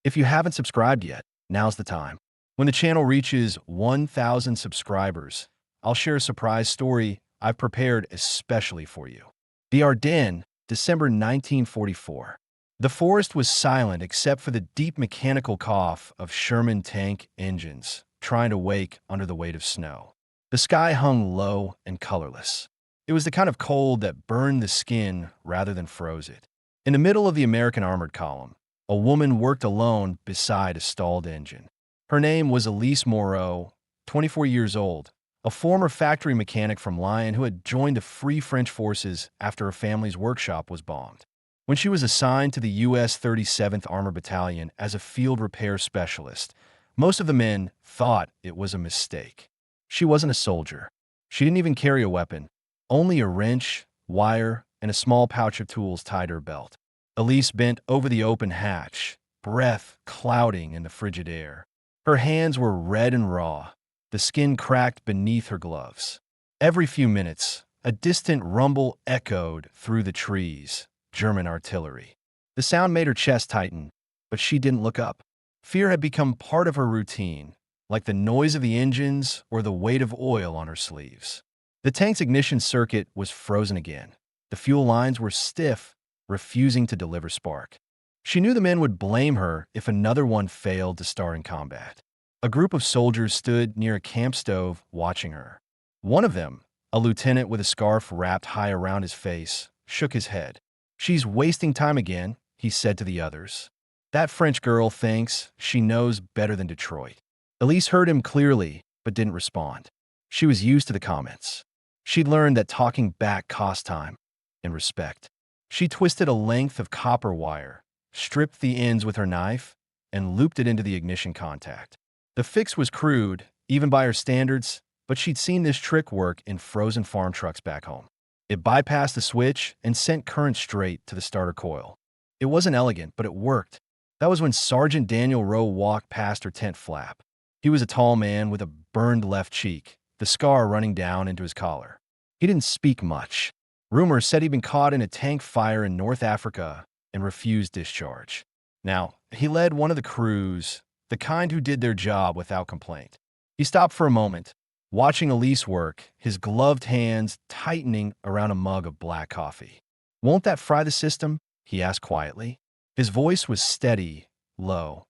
If you haven't subscribed yet, now's the time. When the channel reaches 1,000 subscribers, I'll share a surprise story I've prepared especially for you. The Ardennes, December 1944. The forest was silent except for the deep mechanical cough of Sherman tank engines trying to wake under the weight of snow. The sky hung low and colorless. It was the kind of cold that burned the skin rather than froze it. In the middle of the American armored column, a woman worked alone beside a stalled engine. Her name was Elise Moreau, 24 years old, a former factory mechanic from Lyon who had joined the Free French forces after her family's workshop was bombed. When she was assigned to the U.S. 37th Armored Battalion as a field repair specialist, most of the men thought it was a mistake. She wasn't a soldier. She didn't even carry a weapon. Only a wrench, wire, and a small pouch of tools tied to her belt. Elise bent over the open hatch, breath clouding in the frigid air. Her hands were red and raw, the skin cracked beneath her gloves. Every few minutes, a distant rumble echoed through the trees. German artillery. The sound made her chest tighten, but she didn't look up. Fear had become part of her routine, like the noise of the engines or the weight of oil on her sleeves. The tank's ignition circuit was frozen again. The fuel lines were stiff, refusing to deliver spark. She knew the men would blame her if another one failed to start in combat. A group of soldiers stood near a camp stove watching her. One of them, a lieutenant with a scarf wrapped high around his face, shook his head. "She's wasting time again," he said to the others. "That French girl thinks she knows better than Detroit." Elise heard him clearly, but didn't respond. She was used to the comments. She'd learned that talking back cost time and respect. She twisted a length of copper wire, stripped the ends with her knife, and looped it into the ignition contact. The fix was crude, even by her standards, but she'd seen this trick work in frozen farm trucks back home. It bypassed the switch and sent current straight to the starter coil. It wasn't elegant, but it worked. That was when Sergeant Daniel Rowe walked past her tent flap. He was a tall man with a burned left cheek, the scar running down into his collar. He didn't speak much. Rumors said he'd been caught in a tank fire in North Africa and refused discharge. Now, he led one of the crews, the kind who did their job without complaint. He stopped for a moment, watching Elise work, his gloved hands tightening around a mug of black coffee. "Won't that fry the system?" he asked quietly. His voice was steady, low,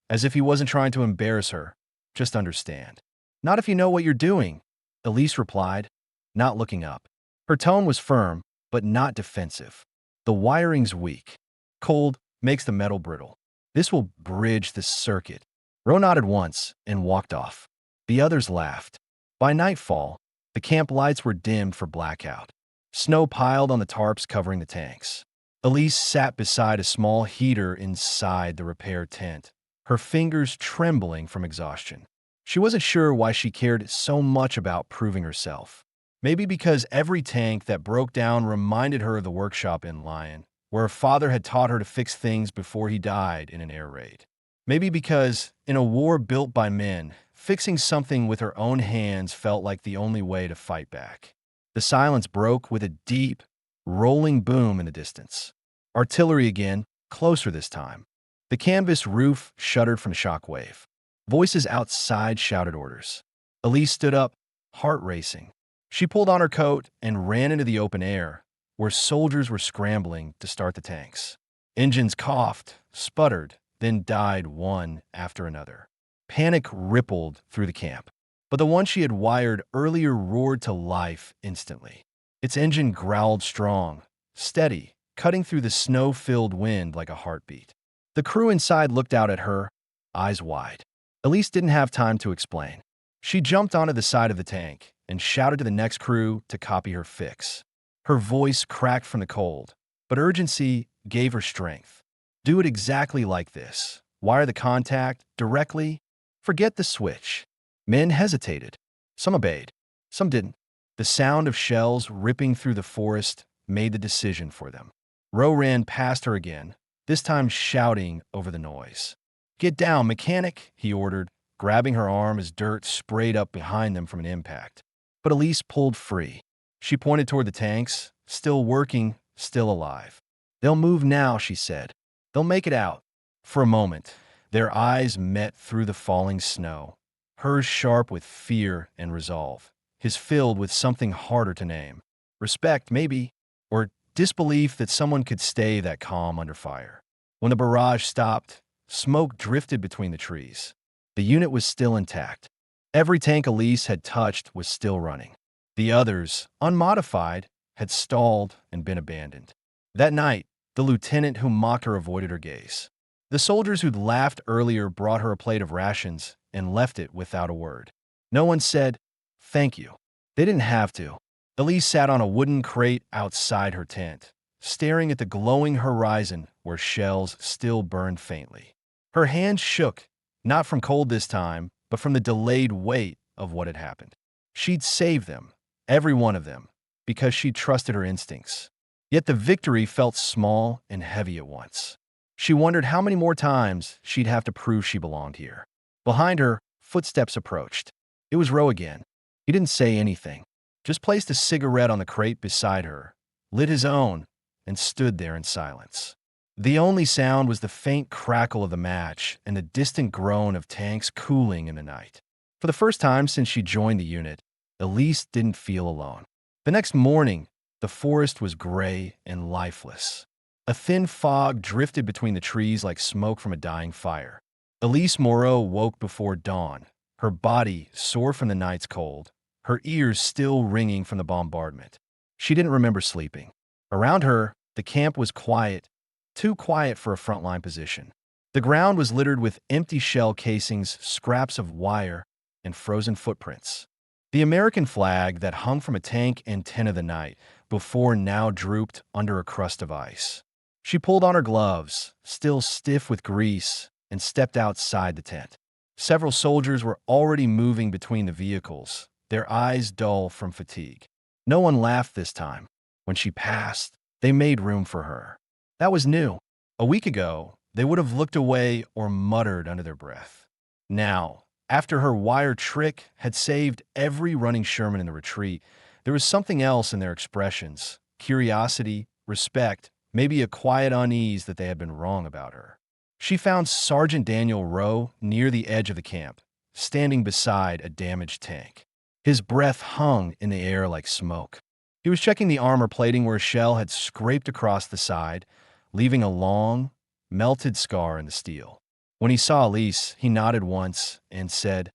as if he wasn't trying to embarrass her. "Just understand." "Not if you know what you're doing," Elise replied, not looking up. Her tone was firm, but not defensive. "The wiring's weak. Cold makes the metal brittle. This will bridge the circuit." Rowe nodded once and walked off. The others laughed. By nightfall, the camp lights were dimmed for blackout. Snow piled on the tarps covering the tanks. Elise sat beside a small heater inside the repair tent, her fingers trembling from exhaustion. She wasn't sure why she cared so much about proving herself. Maybe because every tank that broke down reminded her of the workshop in Lyon, where her father had taught her to fix things before he died in an air raid. Maybe because, in a war built by men, fixing something with her own hands felt like the only way to fight back. The silence broke with a deep, rolling boom in the distance. Artillery again, closer this time. The canvas roof shuddered from the shockwave. Voices outside shouted orders. Elise stood up, heart racing. She pulled on her coat and ran into the open air, where soldiers were scrambling to start the tanks. Engines coughed, sputtered, then died one after another. Panic rippled through the camp, but the one she had wired earlier roared to life instantly. Its engine growled strong, steady, cutting through the snow-filled wind like a heartbeat. The crew inside looked out at her, eyes wide. Elise didn't have time to explain. She jumped onto the side of the tank and shouted to the next crew to copy her fix. Her voice cracked from the cold, but urgency gave her strength. "Do it exactly like this. Wire the contact directly. Forget the switch." Men hesitated. Some obeyed. Some didn't. The sound of shells ripping through the forest made the decision for them. Rowe ran past her again, this time shouting over the noise. "Get down, mechanic," he ordered, grabbing her arm as dirt sprayed up behind them from an impact. But Elise pulled free. She pointed toward the tanks, still working, still alive. "They'll move now," she said. "They'll make it out." For a moment, Their eyes met through the falling snow, hers sharp with fear and resolve, his filled with something harder to name. Respect, maybe, or disbelief that someone could stay that calm under fire. When the barrage stopped, smoke drifted between the trees. The unit was still intact. Every tank Elise had touched was still running. The others, unmodified, had stalled and been abandoned. That night, the lieutenant who mocked her avoided her gaze. The soldiers who'd laughed earlier brought her a plate of rations and left it without a word. No one said, "Thank you." They didn't have to. Elise sat on a wooden crate outside her tent, staring at the glowing horizon where shells still burned faintly. Her hands shook, not from cold this time, but from the delayed weight of what had happened. She'd saved them, every one of them, because she'd trusted her instincts. Yet the victory felt small and heavy at once. She wondered how many more times she'd have to prove she belonged here. Behind her, footsteps approached. It was Roe again. He didn't say anything, just placed a cigarette on the crate beside her, lit his own, and stood there in silence. The only sound was the faint crackle of the match and the distant groan of tanks cooling in the night. For the first time since she joined the unit, Elise didn't feel alone. The next morning, the forest was gray and lifeless. A thin fog drifted between the trees like smoke from a dying fire. Elise Moreau woke before dawn, her body sore from the night's cold, her ears still ringing from the bombardment. She didn't remember sleeping. Around her, the camp was quiet, too quiet for a frontline position. The ground was littered with empty shell casings, scraps of wire, and frozen footprints. The American flag that hung from a tank antenna the night before now drooped under a crust of ice. She pulled on her gloves, still stiff with grease, and stepped outside the tent. Several soldiers were already moving between the vehicles, their eyes dull from fatigue. No one laughed this time. When she passed, they made room for her. That was new. A week ago, they would have looked away or muttered under their breath. Now, after her wire trick had saved every running Sherman in the retreat, there was something else in their expressions: curiosity, respect, maybe a quiet unease that they had been wrong about her. She found Sergeant Daniel Rowe near the edge of the camp, standing beside a damaged tank. His breath hung in the air like smoke. He was checking the armor plating where a shell had scraped across the side, leaving a long, melted scar in the steel. When he saw Elise, he nodded once and said,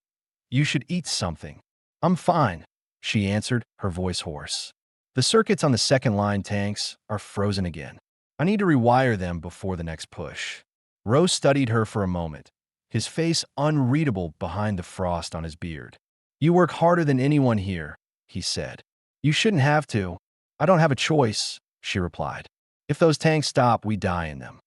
"You should eat something." "I'm fine," she answered, her voice hoarse. "The circuits on the second-line tanks are frozen again. I need to rewire them before the next push." Rose studied her for a moment, his face unreadable behind the frost on his beard. "You work harder than anyone here," he said. "You shouldn't have to." "I don't have a choice," she replied. "If those tanks stop, we die in them."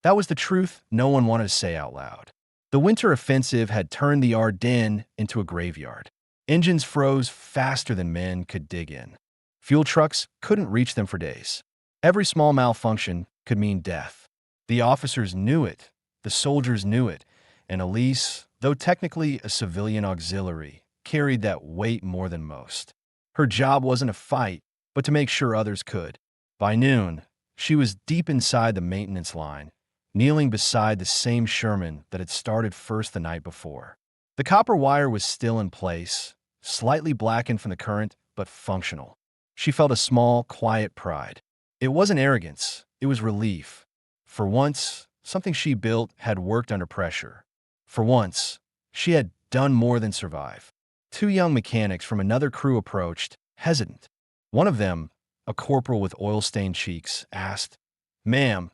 That was the truth no one wanted to say out loud. The winter offensive had turned the Ardennes into a graveyard. Engines froze faster than men could dig in. Fuel trucks couldn't reach them for days. Every small malfunction could mean death. The officers knew it, the soldiers knew it, and Elise, though technically a civilian auxiliary, carried that weight more than most. Her job wasn't a fight, but to make sure others could. By noon, she was deep inside the maintenance line, kneeling beside the same Sherman that had started first the night before. The copper wire was still in place, slightly blackened from the current, but functional. She felt a small, quiet pride. It wasn't arrogance, it was relief. For once, something she built had worked under pressure. For once, she had done more than survive. Two young mechanics from another crew approached, hesitant. One of them, a corporal with oil-stained cheeks, asked, "Ma'am,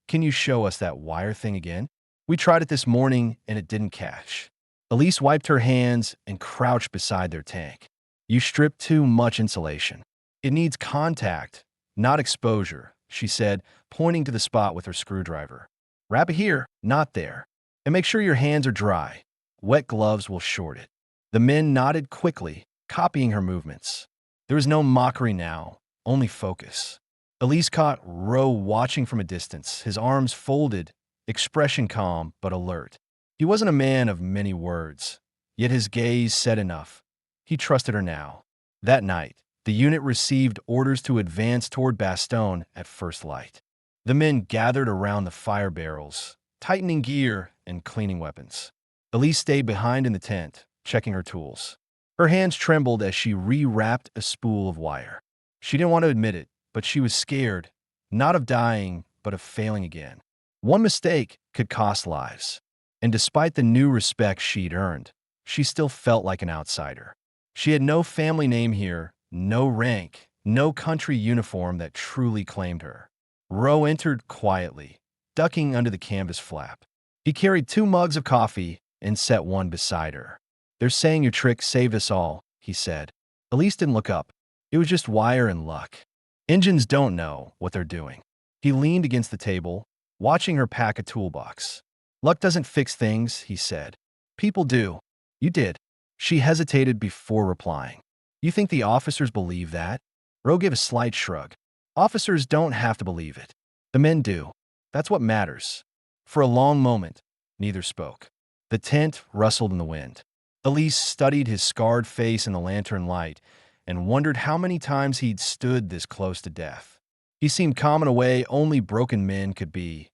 can you show us that wire thing again? We tried it this morning and it didn't catch." Elise wiped her hands and crouched beside their tank. "You stripped too much insulation. It needs contact, not exposure," she said, pointing to the spot with her screwdriver. "Wrap it here, not there. And make sure your hands are dry. Wet gloves will short it." The men nodded quickly, copying her movements. There was no mockery now, only focus. Elise caught Rowe watching from a distance, his arms folded, expression calm but alert. He wasn't a man of many words, yet his gaze said enough. He trusted her now. That night, the unit received orders to advance toward Bastogne at first light. The men gathered around the fire barrels, tightening gear and cleaning weapons. Elise stayed behind in the tent, checking her tools. Her hands trembled as she rewrapped a spool of wire. She didn't want to admit it, but she was scared, not of dying, but of failing again. One mistake could cost lives. And despite the new respect she'd earned, she still felt like an outsider. She had no family name here, no rank, no country uniform that truly claimed her. Roe entered quietly, ducking under the canvas flap. He carried 2 mugs of coffee and set one beside her. "They're saying your trick saved us all," he said. Elise didn't look up. It was just wire and luck. Engines don't know what they're doing. He leaned against the table, watching her pack a toolbox. "Luck doesn't fix things," he said. "People do. You did." She hesitated before replying. "You think the officers believe that?" Roe gave a slight shrug. "Officers don't have to believe it. The men do. That's what matters." For a long moment, neither spoke. The tent rustled in the wind. Elise studied his scarred face in the lantern light and wondered how many times he'd stood this close to death. He seemed calm in a way only broken men could be.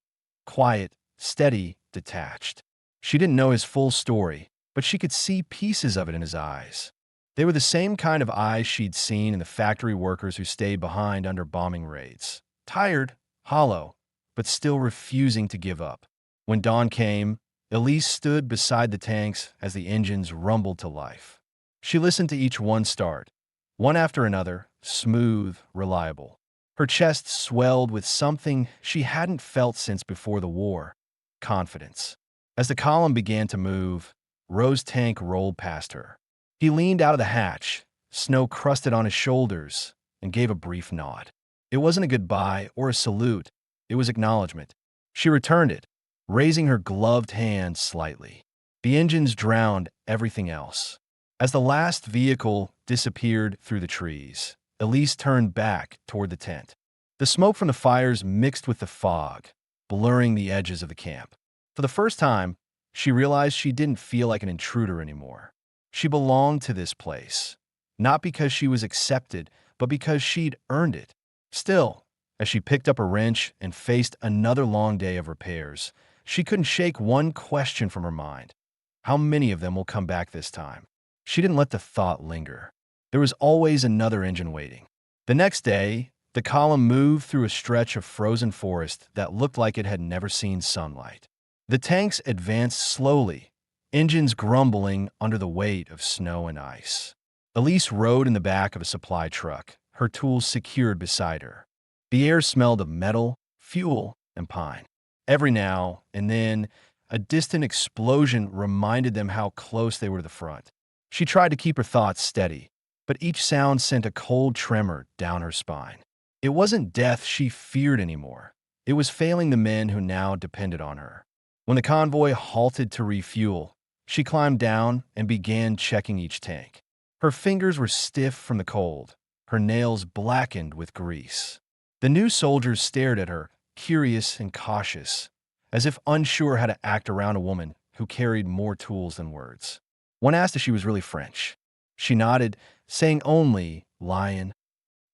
Quiet, steady, detached. She didn't know his full story, but she could see pieces of it in his eyes. They were the same kind of eyes she'd seen in the factory workers who stayed behind under bombing raids. Tired, hollow, but still refusing to give up. When dawn came, Elise stood beside the tanks as the engines rumbled to life. She listened to each one start, one after another, smooth, reliable. Her chest swelled with something she hadn't felt since before the war: confidence. As the column began to move, Roe's tank rolled past her. He leaned out of the hatch, snow crusted on his shoulders, and gave a brief nod. It wasn't a goodbye or a salute, it was acknowledgement. She returned it, raising her gloved hand slightly. The engines drowned everything else. As the last vehicle disappeared through the trees, Elise turned back toward the tent. The smoke from the fires mixed with the fog, blurring the edges of the camp. For the first time, she realized she didn't feel like an intruder anymore. She belonged to this place, not because she was accepted, but because she'd earned it. Still, as she picked up a wrench and faced another long day of repairs, she couldn't shake one question from her mind. How many of them will come back this time? She didn't let the thought linger. There was always another engine waiting. The next day, the column moved through a stretch of frozen forest that looked like it had never seen sunlight. The tanks advanced slowly, engines grumbling under the weight of snow and ice. Elise rode in the back of a supply truck, her tools secured beside her. The air smelled of metal, fuel, and pine. Every now and then, a distant explosion reminded them how close they were to the front. She tried to keep her thoughts steady, but each sound sent a cold tremor down her spine. It wasn't death she feared anymore. It was failing the men who now depended on her. When the convoy halted to refuel, she climbed down and began checking each tank. Her fingers were stiff from the cold, her nails blackened with grease. The new soldiers stared at her, curious and cautious, as if unsure how to act around a woman who carried more tools than words. One asked if she was really French. She nodded, saying only "Lion."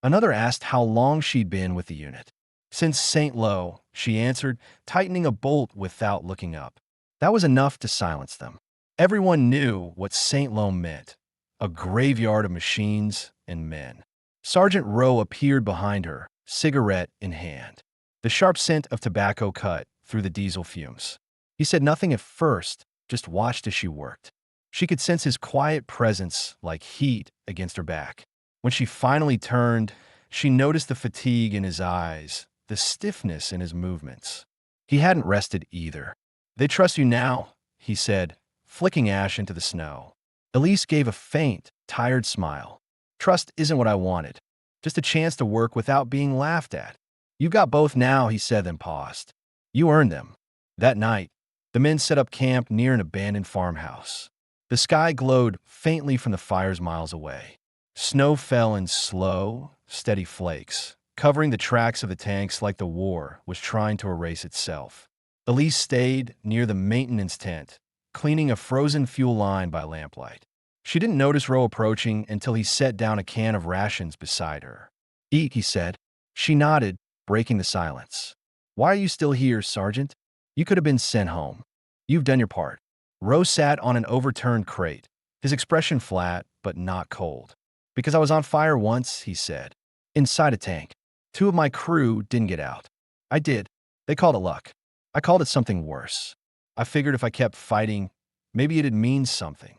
Another asked how long she'd been with the unit. "Since St. Lo," she answered, tightening a bolt without looking up. That was enough to silence them. Everyone knew what St. Lo meant: a graveyard of machines and men. Sergeant Rowe appeared behind her, cigarette in hand. The sharp scent of tobacco cut through the diesel fumes. He said nothing at first, just watched as she worked. She could sense his quiet presence like heat against her back. When she finally turned, she noticed the fatigue in his eyes, the stiffness in his movements. He hadn't rested either. "They trust you now," he said, flicking ash into the snow. Elise gave a faint, tired smile. "Trust isn't what I wanted. Just a chance to work without being laughed at." "You've got both now," he said, then paused. "You earned them." That night, the men set up camp near an abandoned farmhouse. The sky glowed faintly from the fires miles away. Snow fell in slow, steady flakes, covering the tracks of the tanks like the war was trying to erase itself. Elise stayed near the maintenance tent, cleaning a frozen fuel line by lamplight. She didn't notice Roe approaching until he set down a can of rations beside her. "Eat," he said. She nodded, breaking the silence. "Why are you still here, Sergeant? You could have been sent home." You've done your part. Roe sat on an overturned crate, his expression flat but not cold. Because I was on fire once, he said. Inside a tank. 2 of my crew didn't get out. I did. They called it luck. I called it something worse. I figured if I kept fighting, maybe it'd mean something.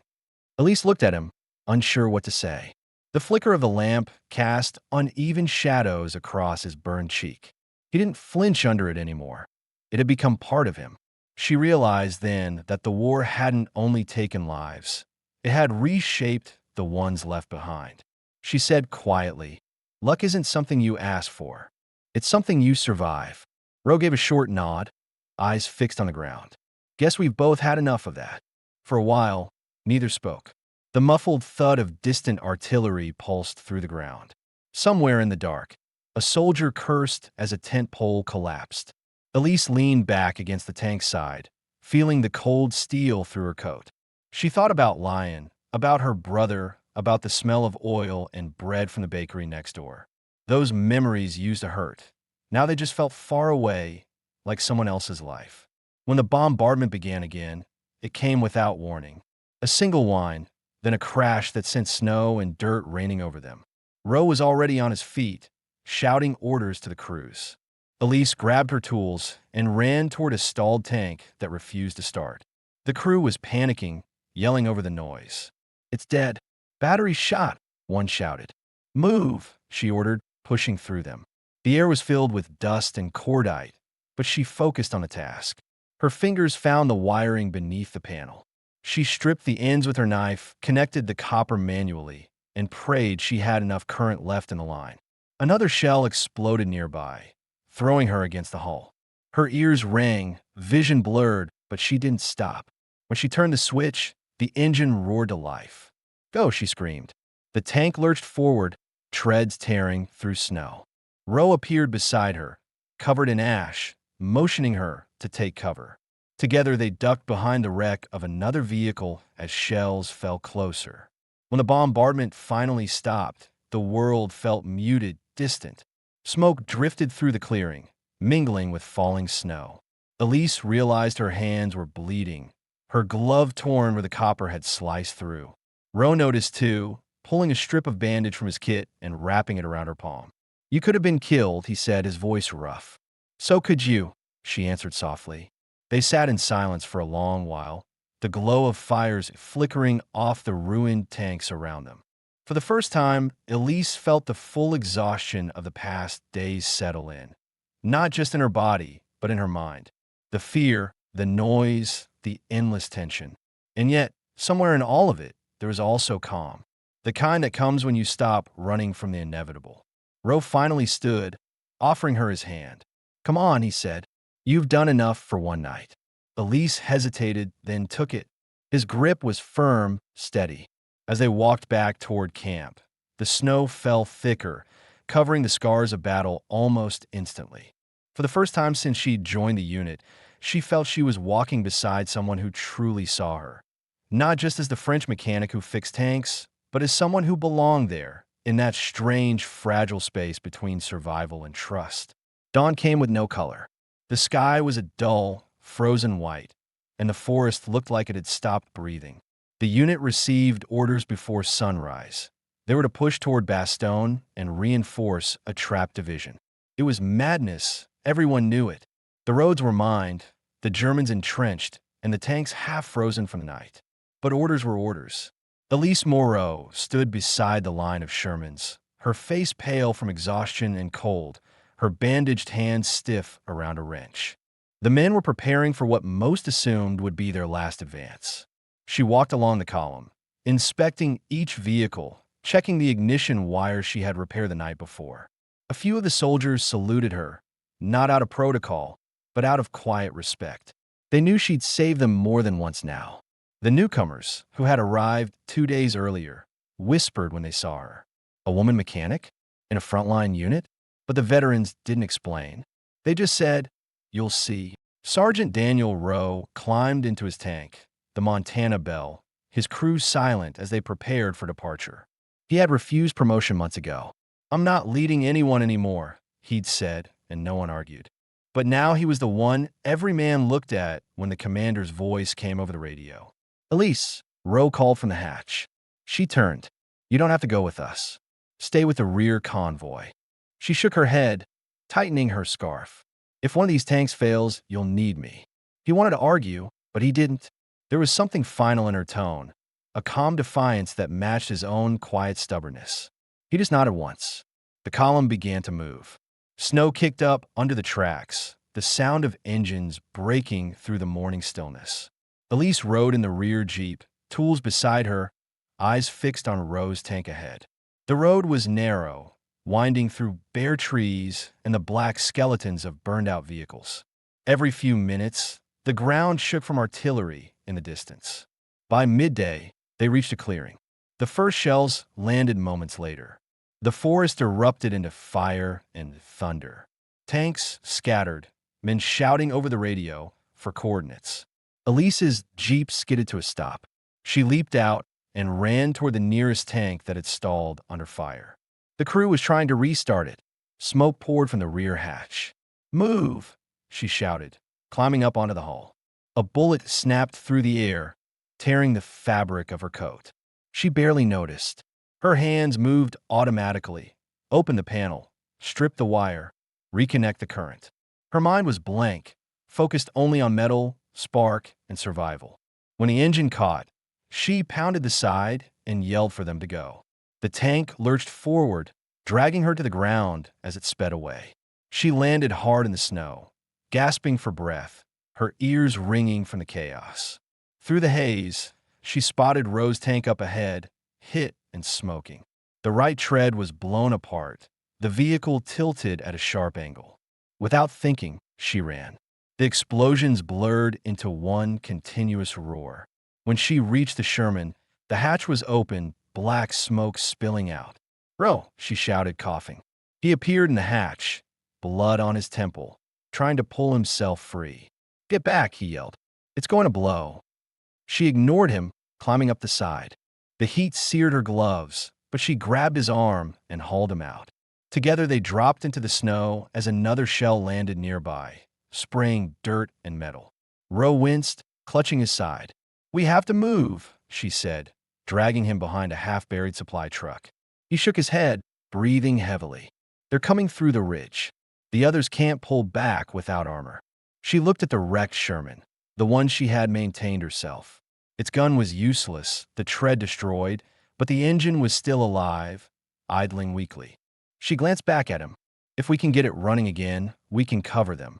Elise looked at him, unsure what to say. The flicker of the lamp cast uneven shadows across his burned cheek. He didn't flinch under it anymore. It had become part of him. She realized then that the war hadn't only taken lives. It had reshaped the ones left behind. She said quietly, "Luck isn't something you ask for. It's something you survive." Roe gave a short nod, eyes fixed on the ground. Guess we've both had enough of that. For a while, neither spoke. The muffled thud of distant artillery pulsed through the ground. Somewhere in the dark, a soldier cursed as a tent pole collapsed. Elise leaned back against the tank's side, feeling the cold steel through her coat. She thought about Lion, about her brother, about the smell of oil and bread from the bakery next door. Those memories used to hurt. Now they just felt far away, like someone else's life. When the bombardment began again, it came without warning. A single whine, then a crash that sent snow and dirt raining over them. Roe was already on his feet, shouting orders to the crews. Elise grabbed her tools and ran toward a stalled tank that refused to start. The crew was panicking, yelling over the noise. "It's dead. Battery shot," one shouted. "Move," she ordered, pushing through them. The air was filled with dust and cordite, but she focused on the task. Her fingers found the wiring beneath the panel. She stripped the ends with her knife, connected the copper manually, and prayed she had enough current left in the line. Another shell exploded nearby, throwing her against the hull. Her ears rang, vision blurred, but she didn't stop. When she turned the switch, the engine roared to life. "Go," she screamed. The tank lurched forward, treads tearing through snow. Roe appeared beside her, covered in ash, motioning her to take cover. Together they ducked behind the wreck of another vehicle as shells fell closer. When the bombardment finally stopped, the world felt muted, distant. Smoke drifted through the clearing, mingling with falling snow. Elise realized her hands were bleeding, her glove torn where the copper had sliced through. Roe noticed too, pulling a strip of bandage from his kit and wrapping it around her palm. "You could have been killed," he said, his voice rough. "So could you," she answered softly. They sat in silence for a long while, the glow of fires flickering off the ruined tanks around them. For the first time, Elise felt the full exhaustion of the past days settle in, not just in her body, but in her mind. The fear, the noise, the endless tension. And yet, somewhere in all of it, there was also calm, the kind that comes when you stop running from the inevitable. Roe finally stood, offering her his hand. "Come on," he said. "You've done enough for one night." Elise hesitated, then took it. His grip was firm, steady. As they walked back toward camp, the snow fell thicker, covering the scars of battle almost instantly. For the first time since she'd joined the unit, she felt she was walking beside someone who truly saw her. Not just as the French mechanic who fixed tanks, but as someone who belonged there, in that strange, fragile space between survival and trust. Dawn came with no color. The sky was a dull, frozen white, and the forest looked like it had stopped breathing. The unit received orders before sunrise. They were to push toward Bastogne and reinforce a trapped division. It was madness. Everyone knew it. The roads were mined, the Germans entrenched, and the tanks half frozen from the night. But orders were orders. Elise Moreau stood beside the line of Shermans, her face pale from exhaustion and cold, her bandaged hands stiff around a wrench. The men were preparing for what most assumed would be their last advance. She walked along the column, inspecting each vehicle, checking the ignition wires she had repaired the night before. A few of the soldiers saluted her, not out of protocol, but out of quiet respect. They knew she'd saved them more than once now. The newcomers, who had arrived 2 days earlier, whispered when they saw her. A woman mechanic? In a frontline unit? But the veterans didn't explain. They just said, "You'll see." Sergeant Daniel Rowe climbed into his tank, the Montana Belle, his crew silent as they prepared for departure. He had refused promotion months ago. "I'm not leading anyone anymore," he'd said, and no one argued. But now he was the one every man looked at when the commander's voice came over the radio. Elise, Roe called from the hatch. She turned. You don't have to go with us. Stay with the rear convoy. She shook her head, tightening her scarf. If one of these tanks fails, you'll need me. He wanted to argue, but he didn't. There was something final in her tone, a calm defiance that matched his own quiet stubbornness. He just nodded once. The column began to move. Snow kicked up under the tracks, the sound of engines breaking through the morning stillness. Elise rode in the rear jeep, tools beside her, eyes fixed on Roe's tank ahead. The road was narrow, winding through bare trees and the black skeletons of burned-out vehicles. Every few minutes, the ground shook from artillery in the distance. By midday, they reached a clearing. The first shells landed moments later. The forest erupted into fire and thunder. Tanks scattered, men shouting over the radio for coordinates. Elise's jeep skidded to a stop. She leaped out and ran toward the nearest tank that had stalled under fire. The crew was trying to restart it. Smoke poured from the rear hatch. "Move!" she shouted, climbing up onto the hull. A bullet snapped through the air, tearing the fabric of her coat. She barely noticed. Her hands moved automatically. Open the panel, strip the wire, reconnect the current. Her mind was blank, focused only on metal, spark, and survival. When the engine caught, she pounded the side and yelled for them to go. The tank lurched forward, dragging her to the ground as it sped away. She landed hard in the snow, gasping for breath, her ears ringing from the chaos. Through the haze, she spotted Roe's tank up ahead, hit and smoking. The right tread was blown apart, the vehicle tilted at a sharp angle. Without thinking, she ran. The explosions blurred into one continuous roar. When she reached the Sherman, the hatch was open, black smoke spilling out. "Roe," she shouted, coughing. He appeared in the hatch, blood on his temple, trying to pull himself free. "Get back," he yelled. "It's going to blow." She ignored him, climbing up the side. The heat seared her gloves, but she grabbed his arm and hauled him out. Together they dropped into the snow as another shell landed nearby, spraying dirt and metal. Roe winced, clutching his side. "We have to move," she said, dragging him behind a half-buried supply truck. He shook his head, breathing heavily. "They're coming through the ridge. The others can't pull back without armor." She looked at the wrecked Sherman, the one she had maintained herself. Its gun was useless, the tread destroyed, but the engine was still alive, idling weakly. She glanced back at him. "If we can get it running again, we can cover them."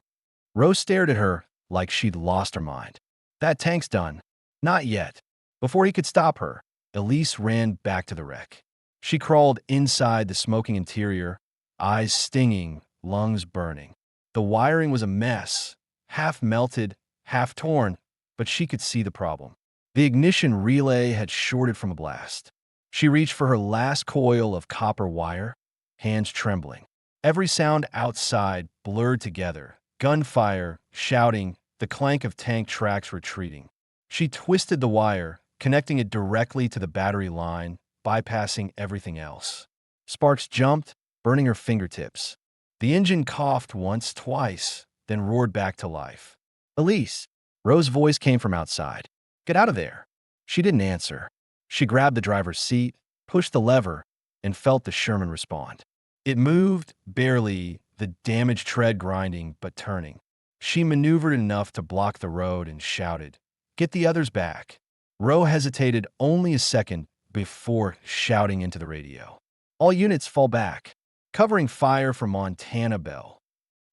Rose stared at her like she'd lost her mind. "That tank's done." "Not yet." Before he could stop her, Elise ran back to the wreck. She crawled inside the smoking interior, eyes stinging, lungs burning. The wiring was a mess, half melted, half torn, but she could see the problem. The ignition relay had shorted from a blast. She reached for her last coil of copper wire, hands trembling. Every sound outside blurred together, gunfire, shouting, the clank of tank tracks retreating. She twisted the wire, connecting it directly to the battery line, bypassing everything else. Sparks jumped, burning her fingertips. The engine coughed once, twice, then roared back to life. "Elise!" Rose's voice came from outside. "Get out of there." She didn't answer. She grabbed the driver's seat, pushed the lever, and felt the Sherman respond. It moved, barely, the damaged tread grinding but turning. She maneuvered enough to block the road and shouted, "Get the others back." Roe hesitated only a second before shouting into the radio. "All units fall back," covering fire from Montana Bell.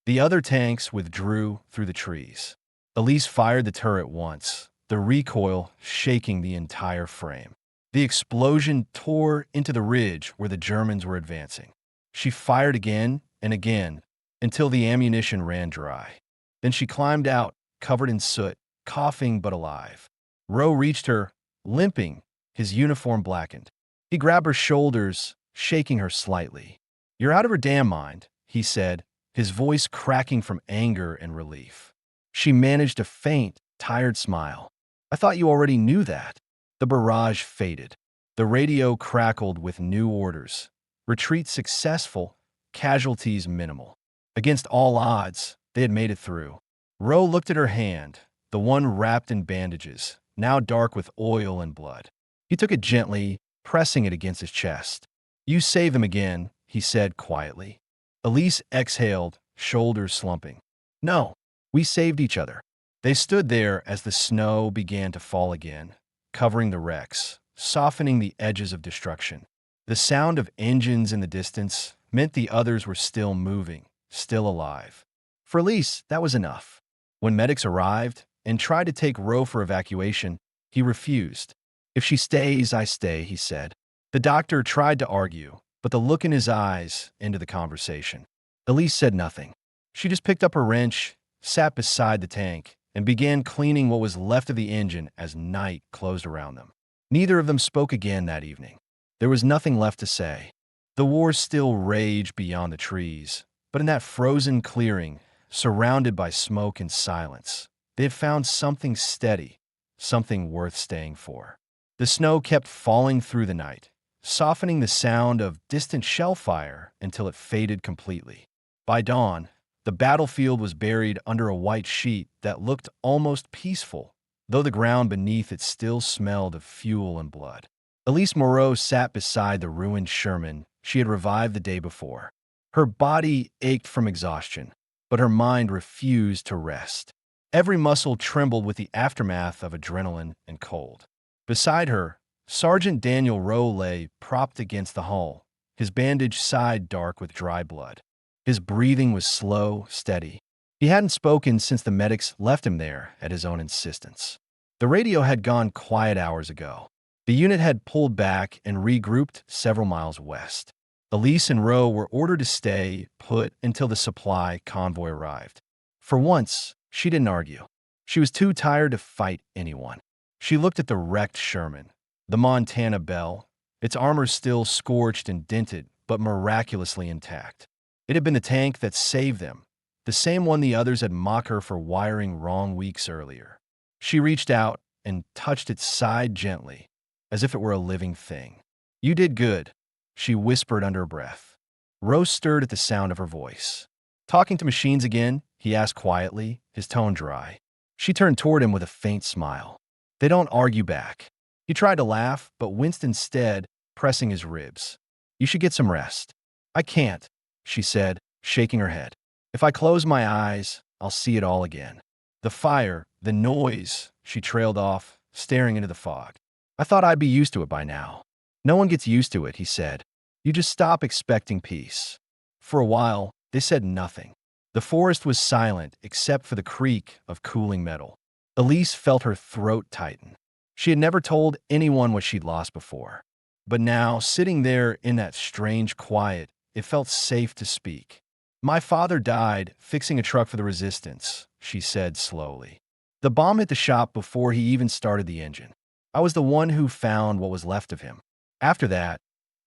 The other tanks withdrew through the trees. Elise fired the turret once, the recoil shaking the entire frame. The explosion tore into the ridge where the Germans were advancing. She fired again and again until the ammunition ran dry. Then she climbed out, covered in soot, coughing but alive. Roe reached her, limping, his uniform blackened. He grabbed her shoulders, shaking her slightly. "You're out of her damn mind," he said, his voice cracking from anger and relief. She managed a faint, tired smile. "I thought you already knew that." The barrage faded. The radio crackled with new orders. Retreat successful, casualties minimal. Against all odds, They had made it through. Ro looked at her hand, the one wrapped in bandages, now dark with oil and blood. He took it gently, pressing it against his chest. "You saved them again," he said quietly. Elise exhaled, shoulders slumping. "No, we saved each other." They stood there as the snow began to fall again, covering the wrecks, softening the edges of destruction. The sound of engines in the distance meant the others were still moving, still alive. For Elise, that was enough. When medics arrived and tried to take Ro for evacuation, he refused. "If she stays, I stay," he said. The doctor tried to argue, but the look in his eyes ended the conversation. Elise said nothing. She just picked up her wrench, sat beside the tank, and began cleaning what was left of the engine as night closed around them. Neither of them spoke again that evening. There was nothing left to say. The war still raged beyond the trees, but in that frozen clearing, surrounded by smoke and silence, they had found something steady, something worth staying for. The snow kept falling through the night, softening the sound of distant shell fire until it faded completely. By dawn, the battlefield was buried under a white sheet that looked almost peaceful, though the ground beneath it still smelled of fuel and blood. Elise Moreau sat beside the ruined Sherman she had revived the day before. Her body ached from exhaustion, but her mind refused to rest. Every muscle trembled with the aftermath of adrenaline and cold. Beside her, Sergeant Daniel Rowe lay propped against the hull, his bandaged side dark with dry blood. His breathing was slow, steady. He hadn't spoken since the medics left him there at his own insistence. The radio had gone quiet hours ago. The unit had pulled back and regrouped several miles west. Elise and Rowe were ordered to stay put until the supply convoy arrived. For once, she didn't argue. She was too tired to fight anyone. She looked at the wrecked Sherman, the Montana Belle, its armor still scorched and dented, but miraculously intact. It had been the tank that saved them, the same one the others had mocked her for wiring wrong weeks earlier. She reached out and touched its side gently, as if it were a living thing. "You did good," she whispered under her breath. Rose stirred at the sound of her voice. "Talking to machines again?" he asked quietly, his tone dry. She turned toward him with a faint smile. "They don't argue back." He tried to laugh, but winced instead, pressing his ribs. "You should get some rest." "I can't," she said, shaking her head. "If I close my eyes, I'll see it all again. The fire, the noise," she trailed off, staring into the fog. "I thought I'd be used to it by now." "No one gets used to it," he said. "You just stop expecting peace." For a while, they said nothing. The forest was silent except for the creak of cooling metal. Elise felt her throat tighten. She had never told anyone what she'd lost before. But now, sitting there in that strange quiet, it felt safe to speak. "My father died fixing a truck for the resistance," she said slowly. "The bomb hit the shop before he even started the engine. I was the one who found what was left of him. After that,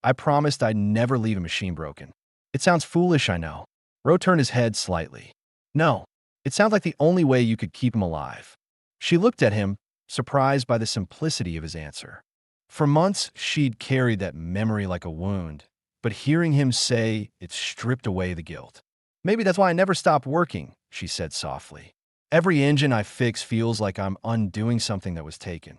I promised I'd never leave a machine broken." "It sounds foolish, I know." Ro turned his head slightly. "No, it sounds like the only way you could keep him alive." She looked at him, surprised by the simplicity of his answer. For months, she'd carried that memory like a wound, but hearing him say it stripped away the guilt. "Maybe that's why I never stopped working," she said softly. "Every engine I fix feels like I'm undoing something that was taken."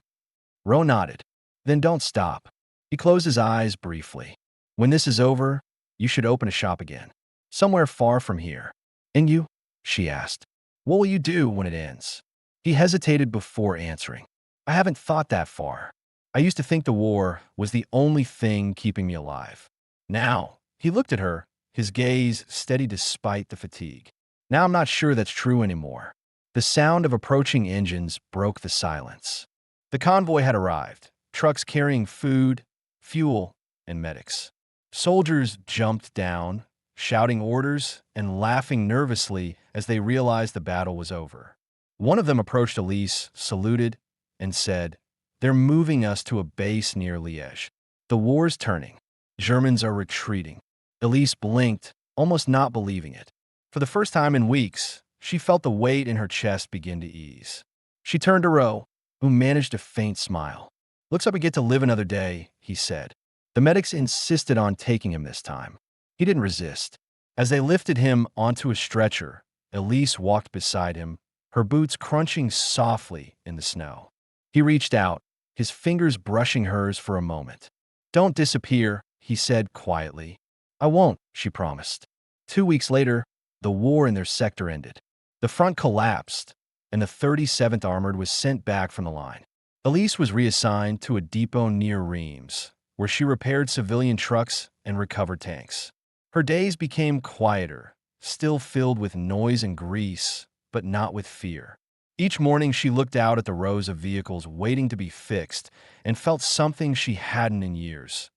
Ro nodded. "Then don't stop." He closed his eyes briefly. "When this is over, you should open a shop again. Somewhere far from here." "And you?" she asked. "What will you do when it ends?" He hesitated before answering. "I haven't thought that far. I used to think the war was the only thing keeping me alive. Now," he looked at her, his gaze steady despite the fatigue. "Now I'm not sure that's true anymore." The sound of approaching engines broke the silence. The convoy had arrived, trucks carrying food, fuel, and medics. Soldiers jumped down, shouting orders and laughing nervously as they realized the battle was over. One of them approached Elise, saluted, and said, "They're moving us to a base near Liège. The war's turning. Germans are retreating." Elise blinked, almost not believing it. For the first time in weeks, she felt the weight in her chest begin to ease. She turned to Ro, who managed a faint smile. "Looks like we get to live another day," he said. The medics insisted on taking him this time. He didn't resist. As they lifted him onto a stretcher, Elise walked beside him, her boots crunching softly in the snow. He reached out, his fingers brushing hers for a moment. "Don't disappear," he said quietly. "I won't," she promised. 2 weeks later, the war in their sector ended. The front collapsed, and the 37th Armored was sent back from the line. Elise was reassigned to a depot near Reims, where she repaired civilian trucks and recovered tanks. Her days became quieter, still filled with noise and grease, but not with fear. Each morning she looked out at the rows of vehicles waiting to be fixed and felt something she hadn't in years: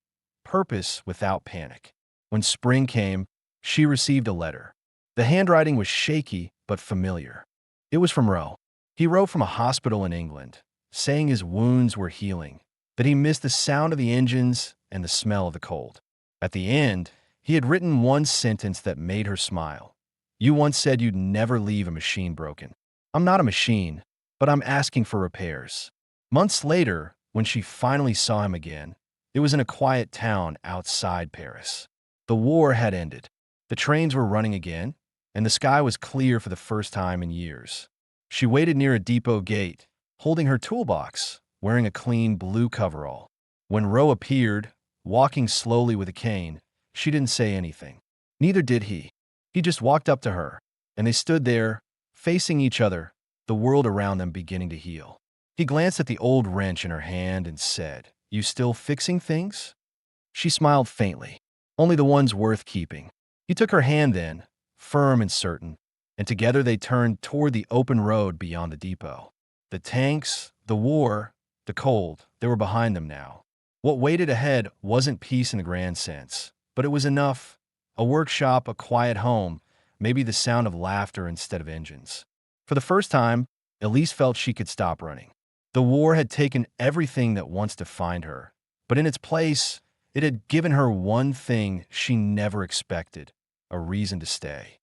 purpose without panic. When spring came, she received a letter. The handwriting was shaky but familiar. It was from Ro. He wrote from a hospital in England, saying his wounds were healing, that he missed the sound of the engines and the smell of the cold. At the end, he had written one sentence that made her smile. "You once said you'd never leave a machine broken. I'm not a machine, but I'm asking for repairs." Months later, when she finally saw him again, it was in a quiet town outside Paris. The war had ended. The trains were running again, and the sky was clear for the first time in years. She waited near a depot gate, holding her toolbox, wearing a clean blue coverall. When Ro appeared, walking slowly with a cane, she didn't say anything. Neither did he. He just walked up to her, and they stood there, facing each other, the world around them beginning to heal. He glanced at the old wrench in her hand and said, "You still fixing things?" She smiled faintly. "Only the ones worth keeping." He took her hand then, firm and certain, and together they turned toward the open road beyond the depot. The tanks, the war, the cold, they were behind them now. What waited ahead wasn't peace in the grand sense, but it was enough: a workshop, a quiet home, maybe the sound of laughter instead of engines. For the first time, Elise felt she could stop running. The war had taken everything that once defined her, but in its place, it had given her one thing she never expected: a reason to stay.